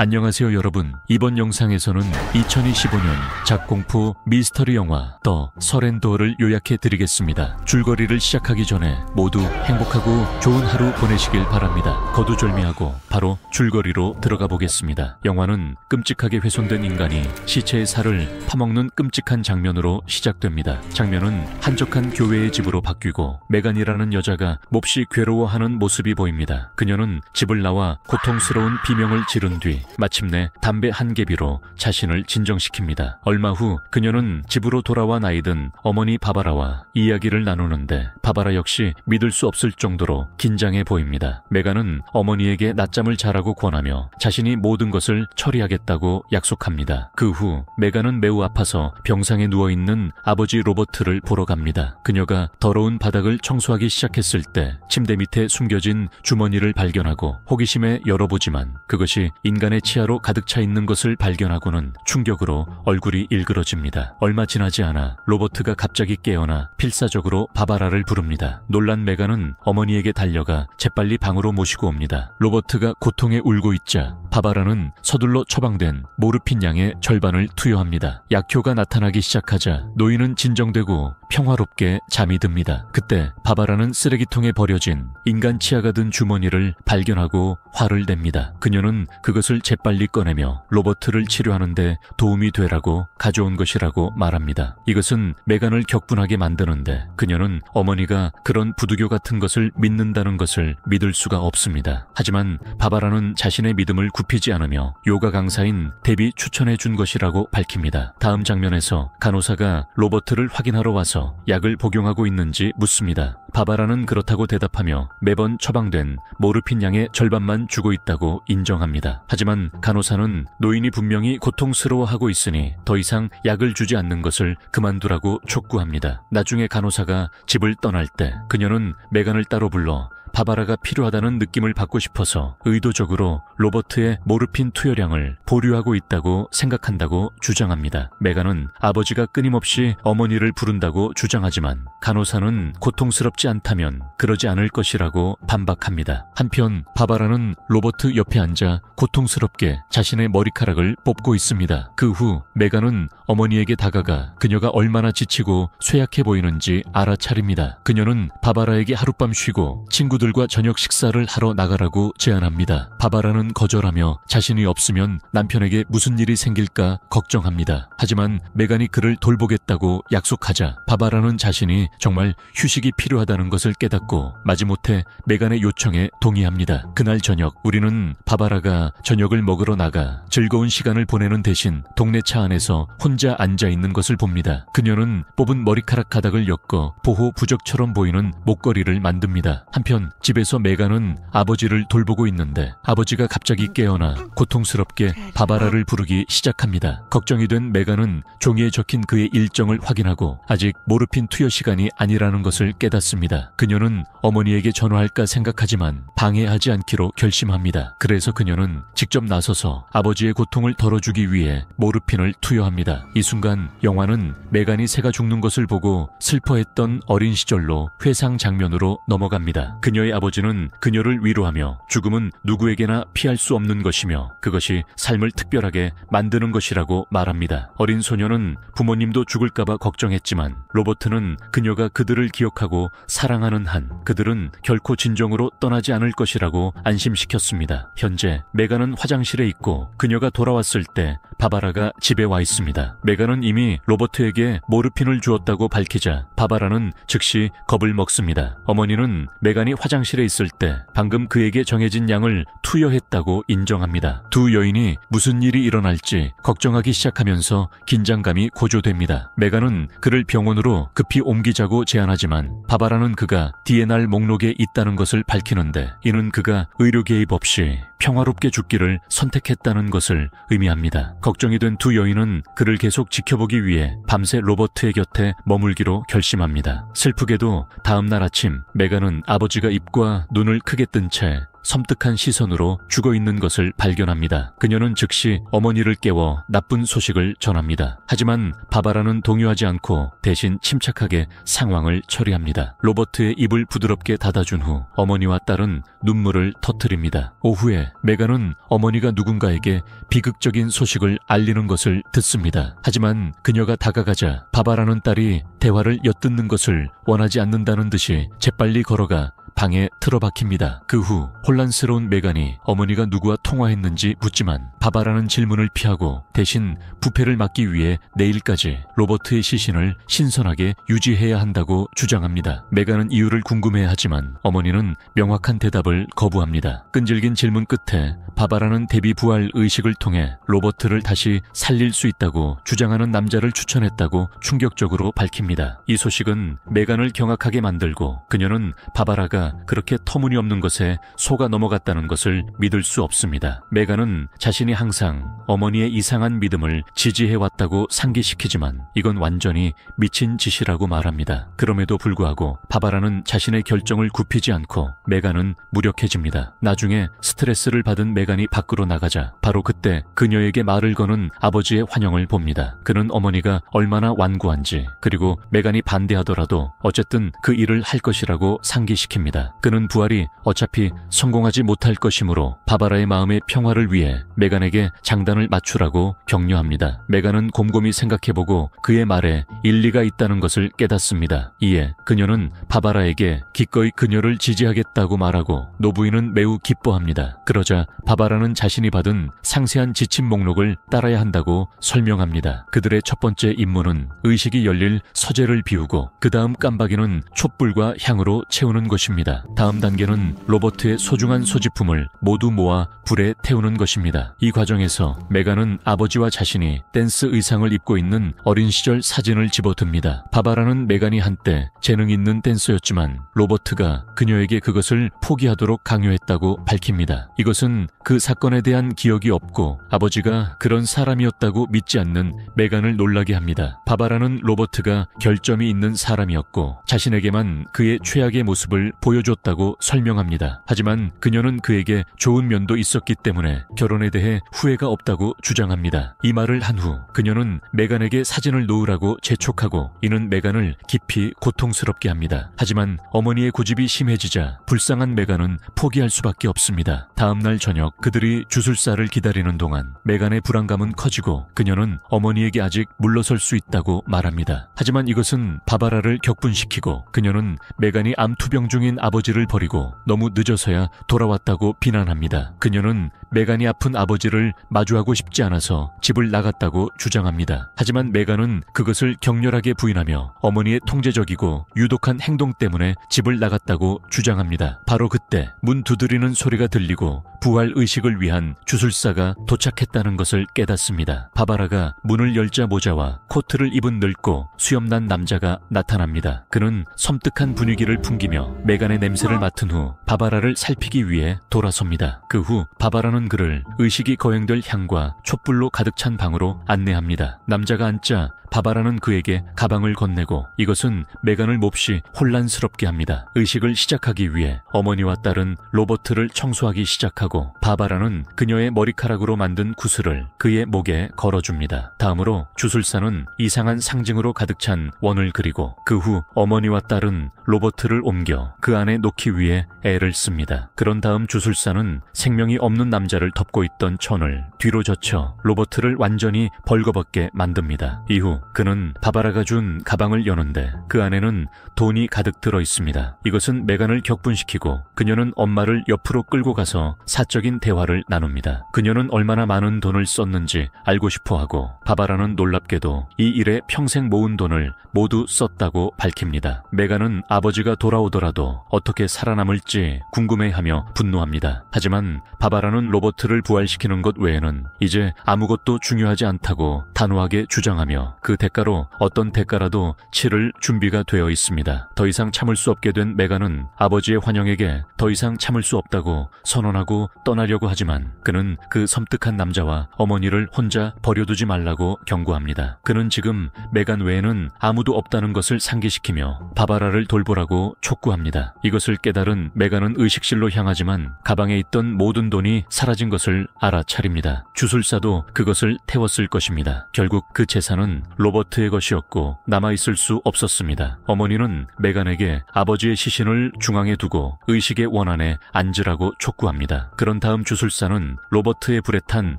안녕하세요 여러분. 이번 영상에서는 2025년 작공포 미스터리 영화 더 서렌더를 요약해 드리겠습니다. 줄거리를 시작하기 전에 모두 행복하고 좋은 하루 보내시길 바랍니다. 거두절미하고 바로 줄거리로 들어가 보겠습니다. 영화는 끔찍하게 훼손된 인간이 시체의 살을 파먹는 끔찍한 장면으로 시작됩니다. 장면은 한적한 교회의 집으로 바뀌고 메간이라는 여자가 몹시 괴로워하는 모습이 보입니다. 그녀는 집을 나와 고통스러운 비명을 지른 뒤 마침내 담배 한 개비로 자신을 진정시킵니다. 얼마 후 그녀는 집으로 돌아와 나이든 어머니 바바라와 이야기를 나누는데 바바라 역시 믿을 수 없을 정도로 긴장해 보입니다. 메간은 어머니에게 낮잠을 자라고 권하며 자신이 모든 것을 처리하겠다고 약속합니다. 그 후 메간은 매우 아파서 병상에 누워있는 아버지 로버트를 보러 갑니다. 그녀가 더러운 바닥을 청소하기 시작했을 때 침대 밑에 숨겨진 주머니를 발견하고 호기심에 열어보지만 그것이 인간의 치아로 가득 차 있는 것을 발견하고는 충격으로 얼굴이 일그러집니다. 얼마 지나지 않아 로버트가 갑자기 깨어나 필사적으로 바바라를 부릅니다. 놀란 메간은 어머니에게 달려가 재빨리 방으로 모시고 옵니다. 로버트가 고통에 울고 있자 바바라는 서둘러 처방된 모르핀 양의 절반을 투여합니다. 약효가 나타나기 시작하자 노인은 진정되고 평화롭게 잠이 듭니다. 그때 바바라는 쓰레기통에 버려진 인간 치아가 든 주머니를 발견하고 화를 냅니다. 그녀는 그것을 재빨리 꺼내며 로버트를 치료하는데 도움이 되라고 가져온 것이라고 말합니다. 이것은 메간을 격분하게 만드는데 그녀는 어머니가 그런 부두교 같은 것을 믿는다는 것을 믿을 수가 없습니다. 하지만 바바라는 자신의 믿음을 굽히지 않으며 요가 강사인 데비 추천해 준 것이라고 밝힙니다. 다음 장면에서 간호사가 로버트를 확인하러 와서 약을 복용하고 있는지 묻습니다. 바바라는 그렇다고 대답하며 매번 처방된 모르핀 양의 절반만 주고 있다고 인정합니다. 하지만 간호사는 노인이 분명히 고통스러워하고 있으니 더 이상 약을 주지 않는 것을 그만두라고 촉구합니다. 나중에 간호사가 집을 떠날 때 그녀는 메간을 따로 불러 바바라가 필요하다는 느낌을 받고 싶어서 의도적으로 로버트의 모르핀 투여량을 보류하고 있다고 생각한다고 주장합니다. 메간은 아버지가 끊임없이 어머니를 부른다고 주장하지만 간호사는 고통스럽지 않다면 그러지 않을 것이라고 반박합니다. 한편 바바라는 로버트 옆에 앉아 고통스럽게 자신의 머리카락을 뽑고 있습니다. 그 후 메간은 어머니에게 다가가 그녀가 얼마나 지치고 쇠약해 보이는지 알아차립니다. 그녀는 바바라에게 하룻밤 쉬고 친구들과 저녁 식사를 하러 나가라고 제안합니다. 바바라는 거절하며 자신이 없으면 남편에게 무슨 일이 생길까 걱정합니다. 하지만 메간이 그를 돌보겠다고 약속하자 바바라는 자신이 정말 휴식이 필요하다는 것을 깨닫고 마지못해 메간의 요청에 동의합니다. 그날 저녁 우리는 바바라가 저녁을 먹으러 나가 즐거운 시간을 보내는 대신 동네 차 안에서 혼자 앉아있는 것을 봅니다. 그녀는 뽑은 머리카락 가닥을 엮어 보호 부적처럼 보이는 목걸이를 만듭니다. 한편 집에서 메간은 아버지를 돌보고 있는데 아버지가 갑자기 깨어나 고통스럽게 바바라를 부르기 시작합니다. 걱정이 된 메간은 종이에 적힌 그의 일정을 확인하고 아직 모르핀 투여 시간이 아니라는 것을 깨닫습니다. 그녀는 어머니에게 전화할까 생각하지만 방해하지 않기로 결심합니다. 그래서 그녀는 직접 나서서 아버지의 고통을 덜어주기 위해 모르핀을 투여합니다. 이 순간 영화는 메간이 새가 죽는 것을 보고 슬퍼했던 어린 시절로 회상 장면으로 넘어갑니다. 그녀의 아버지는 그녀를 위로하며 죽음은 누구에게나 피할 수 없는 것이며 그것이 삶을 특별하게 만드는 것이라고 말합니다. 어린 소녀는 부모님도 죽을까봐 걱정했지만 로버트는 그녀가 그들을 기억하고 사랑하는 한 그들은 결코 진정으로 떠나지 않을 것이라고 안심시켰습니다. 현재 메간은 화장실에 있고 그녀가 돌아왔을 때 바바라가 집에 와 있습니다. 메간은 이미 로버트에게 모르핀을 주었다고 밝히자 바바라는 즉시 겁을 먹습니다. 어머니는 메간이 화장실에 있을 때 방금 그에게 정해진 양을 투여했다고 인정합니다. 두 여인이 무슨 일이 일어날지 걱정하기 시작하면서 긴장감이 고조됩니다. 메간은 그를 병원으로 급히 옮기자고 제안하지만 바바라는 그가 DNR 목록에 있다는 것을 밝히는데 이는 그가 의료 개입 없이 평화롭게 죽기를 선택했다는 것을 의미합니다. 걱정이 된 두 여인은 그를 계속 지켜보기 위해 밤새 로버트의 곁에 머물기로 결심합니다. 슬프게도 다음 날 아침 메간은 아버지가 입과 눈을 크게 뜬 채 섬뜩한 시선으로 죽어있는 것을 발견합니다. 그녀는 즉시 어머니를 깨워 나쁜 소식을 전합니다. 하지만 바바라는 동요하지 않고 대신 침착하게 상황을 처리합니다. 로버트의 입을 부드럽게 닫아준 후 어머니와 딸은 눈물을 터뜨립니다. 오후에 메간은 어머니가 누군가에게 비극적인 소식을 알리는 것을 듣습니다. 하지만 그녀가 다가가자 바바라는 딸이 대화를 엿듣는 것을 원하지 않는다는 듯이 재빨리 걸어가 방에 틀어박힙니다. 그 후 혼란스러운 메간이 어머니가 누구와 통화했는지 묻지만 바바라는 질문을 피하고 대신 부패를 막기 위해 내일까지 로버트의 시신을 신선하게 유지해야 한다고 주장합니다. 메간은 이유를 궁금해하지만 어머니는 명확한 대답을 거부합니다. 끈질긴 질문 끝에 바바라는 대비 부활 의식을 통해 로버트를 다시 살릴 수 있다고 주장하는 남자를 추천했다고 충격적으로 밝힙니다. 이 소식은 메간을 경악하게 만들고 그녀는 바바라가 그렇게 터무니없는 것에 속아 넘어갔다는 것을 믿을 수 없습니다. 메간은 자신이 항상 어머니의 이상한 믿음을 지지해왔다고 상기시키지만 이건 완전히 미친 짓이라고 말합니다. 그럼에도 불구하고 바바라는 자신의 결정을 굽히지 않고 메간은 무력해집니다. 나중에 스트레스를 받은 메간이 밖으로 나가자 바로 그때 그녀에게 말을 거는 아버지의 환영을 봅니다. 그는 어머니가 얼마나 완고한지 그리고 메간이 반대하더라도 어쨌든 그 일을 할 것이라고 상기시킵니다. 그는 부활이 어차피 성공하지 못할 것이므로 바바라의 마음의 평화를 위해 메간에게 장단을 맞추라고 격려합니다. 메간은 곰곰이 생각해보고 그의 말에 일리가 있다는 것을 깨닫습니다. 이에 그녀는 바바라에게 기꺼이 그녀를 지지하겠다고 말하고 노부인은 매우 기뻐합니다. 그러자 바바라는 자신이 받은 상세한 지침 목록을 따라야 한다고 설명합니다. 그들의 첫 번째 임무는 의식이 열릴 서재를 비우고 그 다음 깜박이는 촛불과 향으로 채우는 것입니다. 다음 단계는 로버트의 소중한 소지품을 모두 모아 불에 태우는 것입니다. 이 과정에서 메간은 아버지와 자신이 댄스 의상을 입고 있는 어린 시절 사진을 집어듭니다. 바바라는 메간이 한때 재능 있는 댄서였지만 로버트가 그녀에게 그것을 포기하도록 강요했다고 밝힙니다. 이것은 그 사건에 대한 기억이 없고 아버지가 그런 사람이었다고 믿지 않는 메간을 놀라게 합니다. 바바라는 로버트가 결점이 있는 사람이었고 자신에게만 그의 최악의 모습을 보여줬다고 설명합니다. 하지만 그녀는 그에게 좋은 면도 있었기 때문에 결혼에 대해 후회가 없다고 주장합니다. 이 말을 한 후 그녀는 메간에게 사진을 놓으라고 재촉하고 이는 메간을 깊이 고통스럽게 합니다. 하지만 어머니의 고집이 심해지자 불쌍한 메간은 포기할 수밖에 없습니다. 다음 날 저녁 그들이 주술사를 기다리는 동안 메간의 불안감은 커지고 그녀는 어머니에게 아직 물러설 수 있다고 말합니다. 하지만 이것은 바바라를 격분시키고 그녀는 메간이 암투병 중인 아버지를 버리고 너무 늦어서야 돌아왔다고 비난합니다. 그녀는 메간이 아픈 아버지를 마주하고 싶지 않아서 집을 나갔다고 주장합니다. 하지만 메간은 그것을 격렬하게 부인하며 어머니의 통제적이고 유독한 행동 때문에 집을 나갔다고 주장합니다. 바로 그때 문 두드리는 소리가 들리고 부활 의식을 위한 주술사가 도착했다는 것을 깨닫습니다. 바바라가 문을 열자 모자와 코트를 입은 늙고 수염난 남자가 나타납니다. 그는 섬뜩한 분위기를 풍기며 메간의 냄새를 맡은 후 바바라를 살피기 위해 돌아섭니다. 그 후 바바라는 그를 의식이 거행될 향과 촛불로 가득 찬 방으로 안내합니다. 남자가 앉자 바바라는 그에게 가방을 건네고 이것은 메간을 몹시 혼란스럽게 합니다. 의식을 시작하기 위해 어머니와 딸은 로버트를 청소하기 시작하고 바바라는 그녀의 머리카락으로 만든 구슬을 그의 목에 걸어줍니다. 다음으로 주술사는 이상한 상징으로 가득 찬 원을 그리고 그 후 어머니와 딸은 로버트를 옮겨 그 안에 놓기 위해 애를 씁니다. 그런 다음 주술사는 생명이 없는 남자를 덮고 있던 천을 뒤로 젖혀 로버트를 완전히 벌거벗게 만듭니다. 이후 그는 바바라가 준 가방을 여는데 그 안에는 돈이 가득 들어 있습니다. 이것은 메간을 격분시키고 그녀는 엄마를 옆으로 끌고 가서 사적인 대화를 나눕니다. 그녀는 얼마나 많은 돈을 썼는지 알고 싶어하고 바바라는 놀랍게도 이 일에 평생 모은 돈을 모두 썼다고 밝힙니다. 메간은 아버지가 돌아오더라도 어떻게 살아남을지 궁금해하며 분노합니다. 하지만 바바라는 로버트를 부활시키는 것 외에는 이제 아무것도 중요하지 않다고 단호하게 주장하며 그 그 대가로 어떤 대가라도 치를 준비가 되어 있습니다. 더 이상 참을 수 없게 된 메간은 아버지의 환영에게 더 이상 참을 수 없다고 선언하고 떠나려고 하지만 그는 그 섬뜩한 남자와 어머니를 혼자 버려두지 말라고 경고합니다. 그는 지금 메간 외에는 아무도 없다는 것을 상기시키며 바바라를 돌보라고 촉구합니다. 이것을 깨달은 메간은 의식실로 향하지만 가방에 있던 모든 돈이 사라진 것을 알아차립니다. 주술사도 그것을 태웠을 것입니다. 결국 그 재산은 로버트의 것이었고 남아있을 수 없었습니다. 어머니는 메간에게 아버지의 시신을 중앙에 두고 의식의 원안에 앉으라고 촉구합니다. 그런 다음 주술사는 로버트의 불에 탄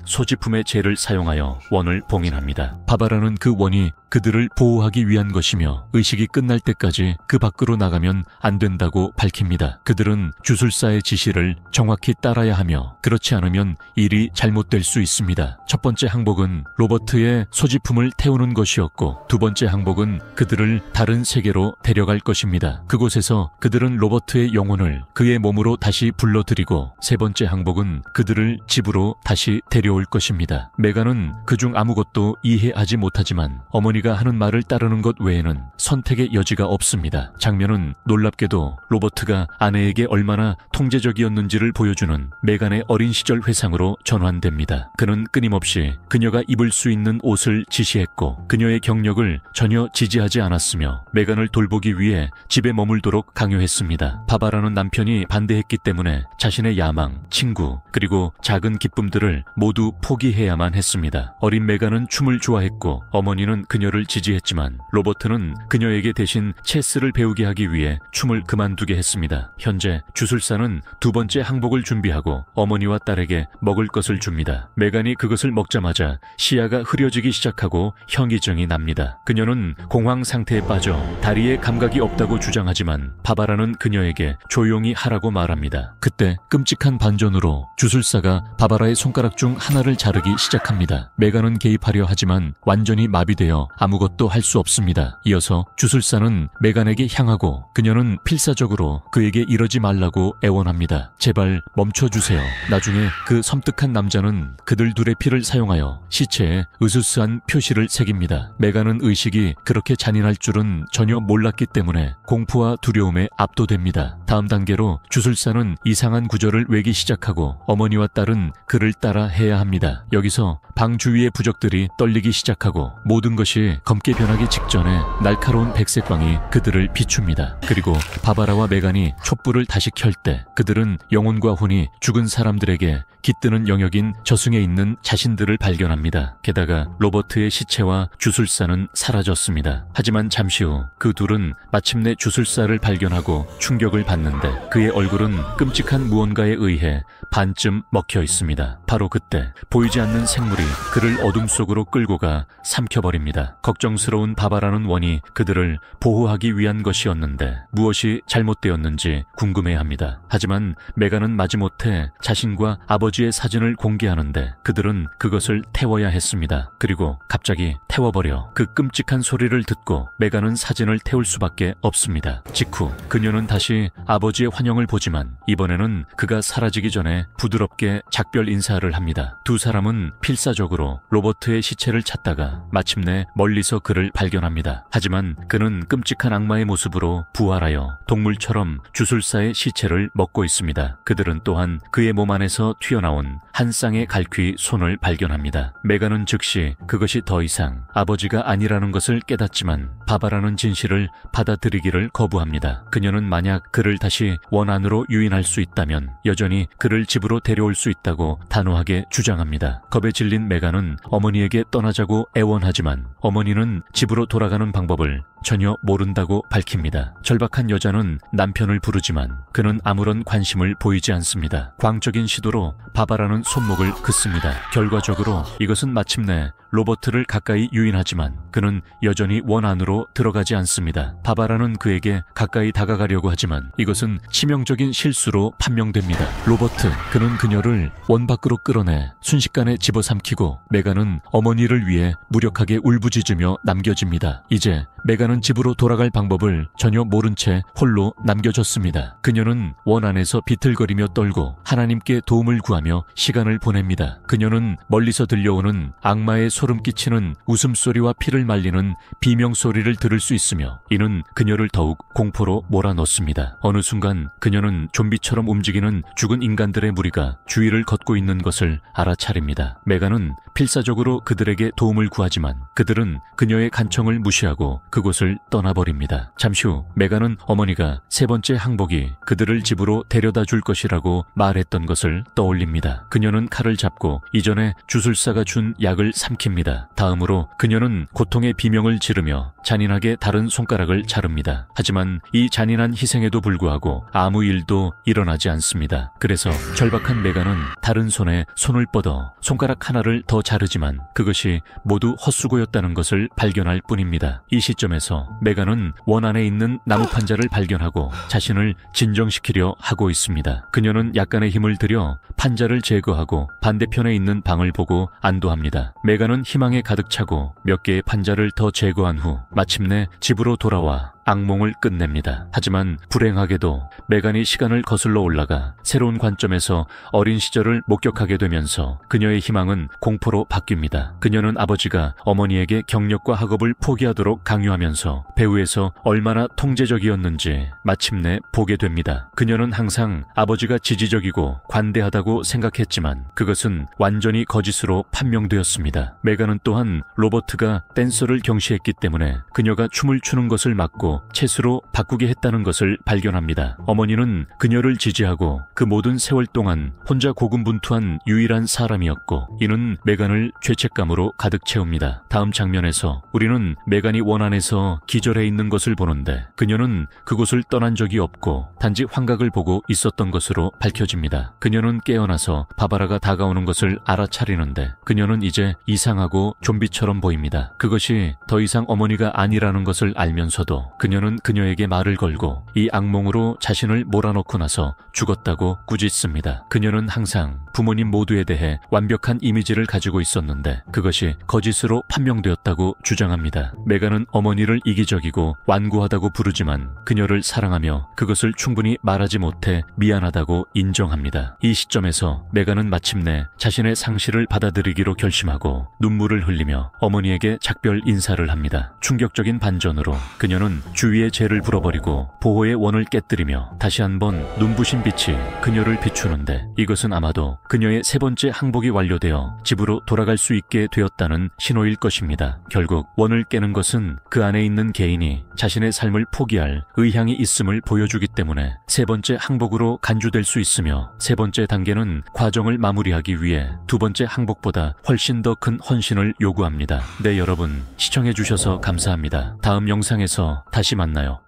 소지품의 재를 사용하여 원을 봉인합니다. 바바라는 그 원이 그들을 보호하기 위한 것이며 의식이 끝날 때까지 그 밖으로 나가면 안 된다고 밝힙니다. 그들은 주술사의 지시를 정확히 따라야 하며 그렇지 않으면 일이 잘못될 수 있습니다. 첫 번째 항복은 로버트의 소지품을 태우는 것이었고 두 번째 항복은 그들을 다른 세계로 데려갈 것입니다. 그곳에서 그들은 로버트의 영혼을 그의 몸으로 다시 불러들이고 세 번째 항복은 그들을 집으로 다시 데려올 것입니다. 메간은 그중 아무것도 이해하지 못하지만 어머니가 하는 말을 따르는 것 외에는 선택의 여지가 없습니다. 장면은 놀랍게도 로버트가 아내에게 얼마나 통제적이었는지를 보여주는 메간의 어린 시절 회상으로 전환됩니다. 그는 끊임없이 그녀가 입을 수 있는 옷을 지시했고 그녀의 경력을 전혀 지지하지 않았으며 메간을 돌보기 위해 집에 머물도록 강요했습니다. 바바라는 남편이 반대했기 때문에 자신의 야망, 친구, 그리고 작은 기쁨들을 모두 포기해야만 했습니다. 어린 메간은 춤을 좋아했고 어머니는 그녀를 지지했지만 로버트는 그녀에게 대신 체스를 배우게 하기 위해 춤을 그만두게 했습니다. 현재 주술사는 두 번째 항복을 준비하고 어머니와 딸에게 먹을 것을 줍니다. 메간이 그것을 먹자마자 시야가 흐려지기 시작하고 현기증이 납니다. 그녀는 공황 상태에 빠져 다리에 감각이 없다고 주장하지만 바바라는 그녀에게 조용히 하라고 말합니다. 그때 끔찍한 반전으로 주술사가 바바라의 손가락 중 하나를 자르기 시작합니다. 메간은 개입하려 하지만 완전히 마비되어 아무것도 할 수 없습니다. 이어서 주술사는 메간에게 향하고 그녀는 필사적으로 그에게 이러지 말라고 애원합니다. 제발 멈춰주세요. 나중에 그 섬뜩한 남자는 그들 둘의 피를 사용하여 시체에 으스스한 표시를 새깁니다. 메간은 의식이 그렇게 잔인할 줄은 전혀 몰랐기 때문에 공포와 두려움에 압도됩니다. 다음 단계로 주술사는 이상한 구절을 외기 시작하고 어머니와 딸은 그를 따라 해야 합니다. 여기서 방 주위의 부적들이 떨리기 시작하고 모든 것이 검게 변하기 직전에 날카로운 백색광이 그들을 비춥니다. 그리고 바바라와 메간이 촛불을 다시 켤 때 그들은 영혼과 혼이 죽은 사람들에게 깃드는 영역인 저승에 있는 자신들을 발견합니다. 게다가 로버트의 시체와 주술사는 사라졌습니다. 하지만 잠시 후 그 둘은 마침내 주술사를 발견하고 충격을 받는데 그의 얼굴은 끔찍한 무언가에 의해 반쯤 먹혀 있습니다. 바로 그때 보이지 않는 생물이 그를 어둠 속으로 끌고 가 삼켜버립니다. 걱정스러운 바바라는 원이 그들을 보호하기 위한 것이었는데 무엇이 잘못되었는지 궁금해합니다. 하지만 메간은 마지못해 자신과 아버지의 사진을 공개하는데 그들은 그것을 태워야 했습니다. 그리고 갑자기 태워버려 그 끔찍한 소리를 듣고 메간은 사진을 태울 수밖에 없습니다. 직후 그녀는 다시 아버지의 환영을 보지만 이번에는 그가 사라지기 전에 부드럽게 작별 인사를 합니다. 두 사람은 필사적으로 로버트의 시체를 찾다가 마침내 멀리서 그를 발견합니다. 하지만 그는 끔찍한 악마의 모습으로 부활하여 동물처럼 주술사의 시체를 먹고 있습니다. 그들은 또한 그의 몸 안에서 튀어나온 한 쌍의 갈퀴 손을 발견합니다. 메간은 즉시 그것이 더 이상 아버지가 아니라는 것을 깨닫지만 바바라는 진실을 받아들이기를 거부합니다. 그녀는 만약 그를 다시 원 안으로 유인할 수 있다면 여전히 그를 집으로 데려올 수 있다고 단호하게 주장합니다. 겁에 질린 메간은 어머니에게 떠나자고 애원하지만 어머니는 집으로 돌아가는 방법을 전혀 모른다고 밝힙니다. 절박한 여자는 남편을 부르지만 그는 아무런 관심을 보이지 않습니다. 광적인 시도로 바바라는 손목을 긋습니다. 결과적으로 이것은 마침내 로버트를 가까이 유인하지만 그는 여전히 원 안으로 집으로 들어가지 않습니다. 바바라는 그에게 가까이 다가가려고 하지만 이것은 치명적인 실수로 판명됩니다. 로버트, 그는 그녀를 원 밖으로 끌어내 순식간에 집어삼키고 메간은 어머니를 위해 무력하게 울부짖으며 남겨집니다. 이제 메간은 집으로 돌아갈 방법을 전혀 모른 채 홀로 남겨졌습니다. 그녀는 원 안에서 비틀거리며 떨고 하나님께 도움을 구하며 시간을 보냅니다. 그녀는 멀리서 들려오는 악마의 소름 끼치는 웃음소리와 피를 말리는 비명소리를 들을 수 있으며 이는 그녀를 더욱 공포로 몰아넣습니다. 어느 순간 그녀는 좀비처럼 움직이는 죽은 인간들의 무리가 주위를 걷고 있는 것을 알아차립니다. 메간은 필사적으로 그들에게 도움을 구하지만 그들은 그녀의 간청을 무시하고 그곳을 떠나버립니다. 잠시 후 메간은 어머니가 세 번째 항복이 그들을 집으로 데려다 줄 것이라고 말했던 것을 떠올립니다. 그녀는 칼을 잡고 이전에 주술사가 준 약을 삼킵니다. 다음으로 그녀는 고통의 비명을 지르며 잔인하게 다른 손가락을 자릅니다. 하지만 이 잔인한 희생에도 불구하고 아무 일도 일어나지 않습니다. 그래서 절박한 메간은 다른 손에 손을 뻗어 손가락 하나를 더 자르지만 그것이 모두 헛수고였다는 것을 발견할 뿐입니다. 이 시점에서 메간은 원 안에 있는 나무 판자를 발견하고 자신을 진정시키려 하고 있습니다. 그녀는 약간의 힘을 들여 판자를 제거하고 반대편에 있는 방을 보고 안도합니다. 메간은 희망에 가득 차고 몇 개의 판자를 더 제거한 후 마침내 집으로 돌아와 악몽을 끝냅니다. 하지만 불행하게도 메간이 시간을 거슬러 올라가 새로운 관점에서 어린 시절을 목격하게 되면서 그녀의 희망은 공포로 바뀝니다. 그녀는 아버지가 어머니에게 경력과 학업을 포기하도록 강요하면서 배후에서 얼마나 통제적이었는지 마침내 보게 됩니다. 그녀는 항상 아버지가 지지적이고 관대하다고 생각했지만 그것은 완전히 거짓으로 판명되었습니다. 메간은 또한 로버트가 댄서를 경시했기 때문에 그녀가 춤을 추는 것을 막고 채수로 바꾸게 했다는 것을 발견합니다. 어머니는 그녀를 지지하고 그 모든 세월 동안 혼자 고군분투한 유일한 사람이었고 이는 메간을 죄책감으로 가득 채웁니다. 다음 장면에서 우리는 메간이 원 안에서 기절해 있는 것을 보는데 그녀는 그곳을 떠난 적이 없고 단지 환각을 보고 있었던 것으로 밝혀집니다. 그녀는 깨어나서 바바라가 다가오는 것을 알아차리는데 그녀는 이제 이상하고 좀비처럼 보입니다. 그것이 더 이상 어머니가 아니라는 것을 알면서도 그녀는 그녀에게 말을 걸고 이 악몽으로 자신을 몰아넣고 나서 죽었다고 꾸짖습니다. 그녀는 항상 부모님 모두에 대해 완벽한 이미지를 가지고 있었는데 그것이 거짓으로 판명되었다고 주장합니다. 메간은 어머니를 이기적이고 완고하다고 부르지만 그녀를 사랑하며 그것을 충분히 말하지 못해 미안하다고 인정합니다. 이 시점에서 메간은 마침내 자신의 상실을 받아들이기로 결심하고 눈물을 흘리며 어머니에게 작별 인사를 합니다. 충격적인 반전으로 그녀는 주위의 죄를 불어버리고 보호의 원을 깨뜨리며 다시 한번 눈부신 빛이 그녀를 비추는데 이것은 아마도 그녀의 세 번째 항복이 완료되어 집으로 돌아갈 수 있게 되었다는 신호일 것입니다. 결국 원을 깨는 것은 그 안에 있는 개인이 자신의 삶을 포기할 의향이 있음을 보여주기 때문에 세 번째 항복으로 간주될 수 있으며 세 번째 단계는 과정을 마무리하기 위해 두 번째 항복보다 훨씬 더 큰 헌신을 요구합니다. 네, 여러분 시청해주셔서 감사합니다. 다음 영상에서 다시 만나요.